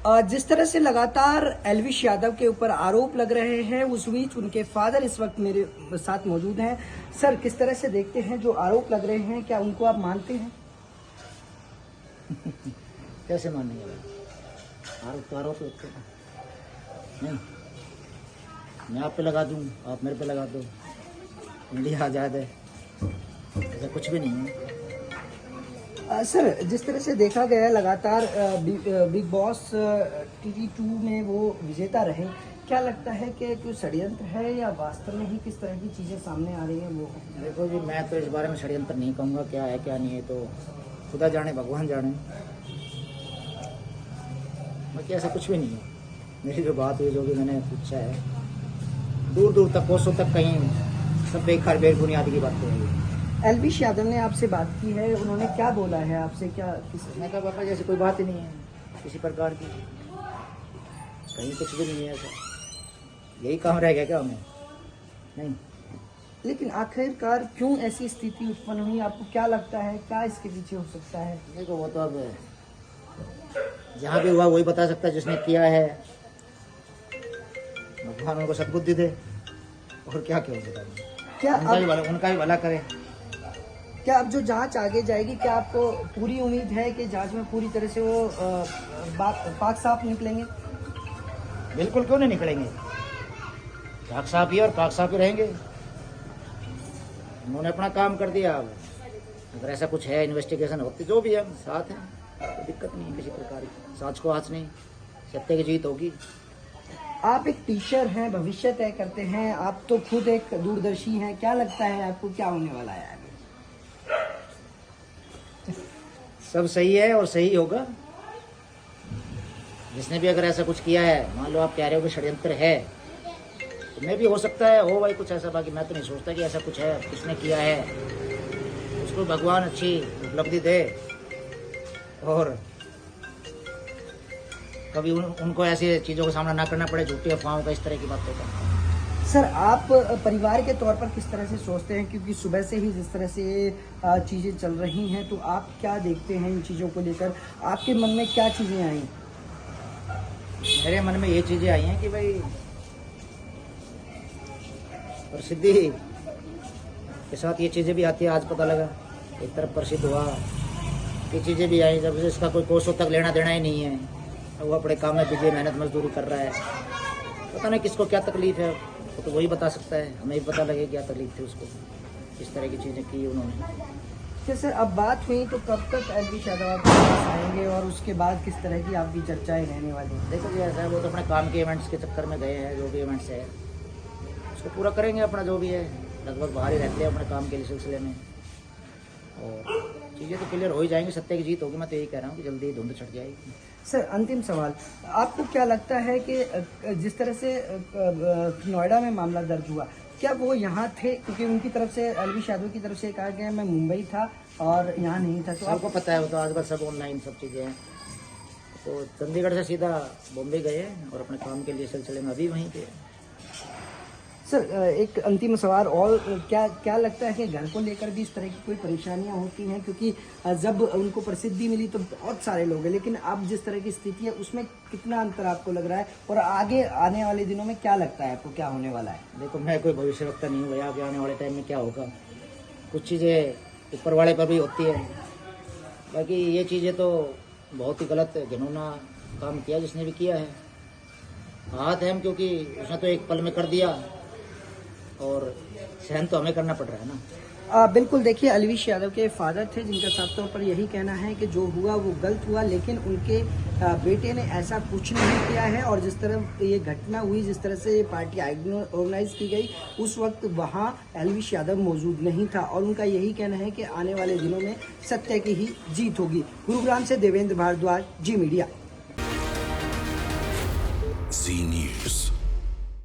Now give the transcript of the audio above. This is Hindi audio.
जिस तरह से लगातार एलविश यादव के ऊपर आरोप लग रहे हैं, उस बीच उनके फादर इस वक्त मेरे साथ मौजूद हैं। सर, किस तरह से देखते हैं जो आरोप लग रहे हैं, क्या उनको आप मानते हैं? कैसे मानेंगे? आरोप तो आरोप होते हैं। नहीं, मैं आप पे लगा दूं, आप मेरे पे लगा दो, इंडिया आज़ाद है, ऐसा कुछ भी नहीं है। सर, जिस तरह से देखा गया है लगातार बिग बॉस टीवी 2 में वो विजेता रहे, क्या लगता है कि कोई षड्यंत्र है या वास्तव में ही किस तरह की चीज़ें सामने आ रही हैं वो? देखो जी, मैं तो इस बारे में षड्यंत्र नहीं कहूँगा, क्या है क्या नहीं है तो खुदा जाने, भगवान जाने। बाकी ऐसा कुछ भी नहीं है। मेरी जो बात हुई, जो भी मैंने पूछा है, दूर दूर तक, कोसों तक, कहीं सब बेकार बेबुनियादी की बातें हैं। एलविश यादव ने आपसे बात की है, उन्होंने क्या बोला है आपसे? क्या मैं कहा पापा जैसे कोई बात ही नहीं है किसी प्रकार की, कहीं कुछ भी नहीं है ऐसा। यही काम रह गया क्या हमें? नहीं। लेकिन आखिरकार क्यों ऐसी स्थिति उत्पन्न हुई? आपको क्या लगता है, क्या इसके पीछे हो सकता है? देखो, वो तो अब जहाँ भी हुआ वही बता सकता है, जिसने किया है। भगवान उनको सद्बुद्धि दे, और क्या क्या बता, क्या उनका भी भला करे। क्या अब जो जांच आगे जाएगी, क्या आपको पूरी उम्मीद है कि जांच में पूरी तरह से वो पाक साफ निकलेंगे? बिल्कुल, क्यों नहीं निकलेंगे? पाक साफ ही और पाक साफ ही रहेंगे। उन्होंने अपना काम कर दिया। अब अगर ऐसा कुछ है, इन्वेस्टिगेशन होती, जो भी है, साथ है, कोई दिक्कत नहीं है किसी प्रकार की। साच को हाथ नहीं, सत्य की जीत होगी। आप एक टीचर हैं, भविष्य तय करते हैं, आप तो खुद एक दूरदर्शी हैं, क्या लगता है आपको क्या होने वाला है आगे? सब सही है और सही होगा। जिसने भी अगर ऐसा कुछ किया है, मान लो आप कह रहे हो कि षड्यंत्र है, तो मैं भी हो सकता है हो भाई कुछ ऐसा। बाकी मैं तो नहीं सोचता कि ऐसा कुछ है। किसने किया है उसको भगवान अच्छी उपलब्धि दे, और कभी उनको ऐसी चीज़ों का सामना ना करना पड़े, झूठी अफवाहों का, इस तरह की बातों का। सर, आप परिवार के तौर पर किस तरह से सोचते हैं, क्योंकि सुबह से ही जिस तरह से चीज़ें चल रही हैं, तो आप क्या देखते हैं इन चीज़ों को लेकर? आपके मन में क्या चीज़ें आई? मेरे मन में ये चीज़ें आई हैं कि भाई प्रसिद्धि के साथ ये चीज़ें भी आती है। आज पता लगा एक तरफ प्रसिद्ध हुआ, ये चीज़ें भी आई जब इसका कोई कोसों तक लेना देना ही नहीं है। वो अपने काम में बिजी, मेहनत मजदूरी कर रहा है। पता नहीं किसको क्या तकलीफ है, वो तो वही बता सकता है। हमें भी पता लगे क्या तकलीफ थी उसको, इस तरह की चीज़ें की उन्होंने। क्या सर, अब बात हुई तो कब तक एलविश यादव आपके पास आएंगे और उसके बाद किस तरह की आपकी चर्चाएं रहने वाली हैं? देखो जी, ऐसा है, वो तो अपने काम के इवेंट्स के चक्कर में गए हैं। जो भी इवेंट्स है उसको पूरा करेंगे, अपना जो भी है। लगभग बाहर ही रहते हैं अपने काम के सिलसिले में, और चीज़ें तो क्लियर हो ही जाएंगी। सत्य की जीत होगी। मैं तो यही कह रहा हूँ कि जल्दी धुंध छट जाएगी। सर, अंतिम सवाल, आपको क्या लगता है कि जिस तरह से नोएडा में मामला दर्ज हुआ, क्या वो यहाँ थे? क्योंकि उनकी तरफ से, एलविश यादव की तरफ से कहा गया मैं मुंबई था और यहाँ नहीं था, तो आपको पता है वो तो आजकल सब ऑनलाइन सब चीज़ें हैं। तो चंडीगढ़ से सीधा बॉम्बे गए हैं और अपने काम के लिए सिलसिले में अभी वहीं पे। सर, एक अंतिम सवाल और, क्या लगता है कि घर को लेकर भी इस तरह की कोई परेशानियां होती हैं? क्योंकि जब उनको प्रसिद्धि मिली तो बहुत सारे लोग हैं, लेकिन अब जिस तरह की स्थिति है उसमें कितना अंतर आपको लग रहा है, और आगे आने वाले दिनों में क्या लगता है आपको क्या होने वाला है? देखो, मैं कोई भविष्यवक्ता नहीं हूँ भैया। आगे आने वाले टाइम में क्या होगा, कुछ चीज़ें ऊपर वाले पर भी होती है। बाकी ये चीज़ें तो बहुत ही गलत घिनौना काम किया जिसने भी किया है। हाथ है हम, क्योंकि उसने तो एक पल में कर दिया, और सहन तो हमें करना पड़ रहा है ना। बिल्कुल, देखिए, एलविश यादव के फादर थे जिनका साफ तौर पर यही कहना है कि जो हुआ वो गलत हुआ, लेकिन उनके बेटे ने ऐसा कुछ नहीं किया है। और जिस तरह ये घटना हुई, जिस तरह से ये पार्टी ऑर्गेनाइज की गई, उस वक्त वहाँ एलविश यादव मौजूद नहीं था, और उनका यही कहना है कि आने वाले दिनों में सत्य की ही जीत होगी। गुरुग्राम से देवेंद्र भारद्वाज, जी मीडिया।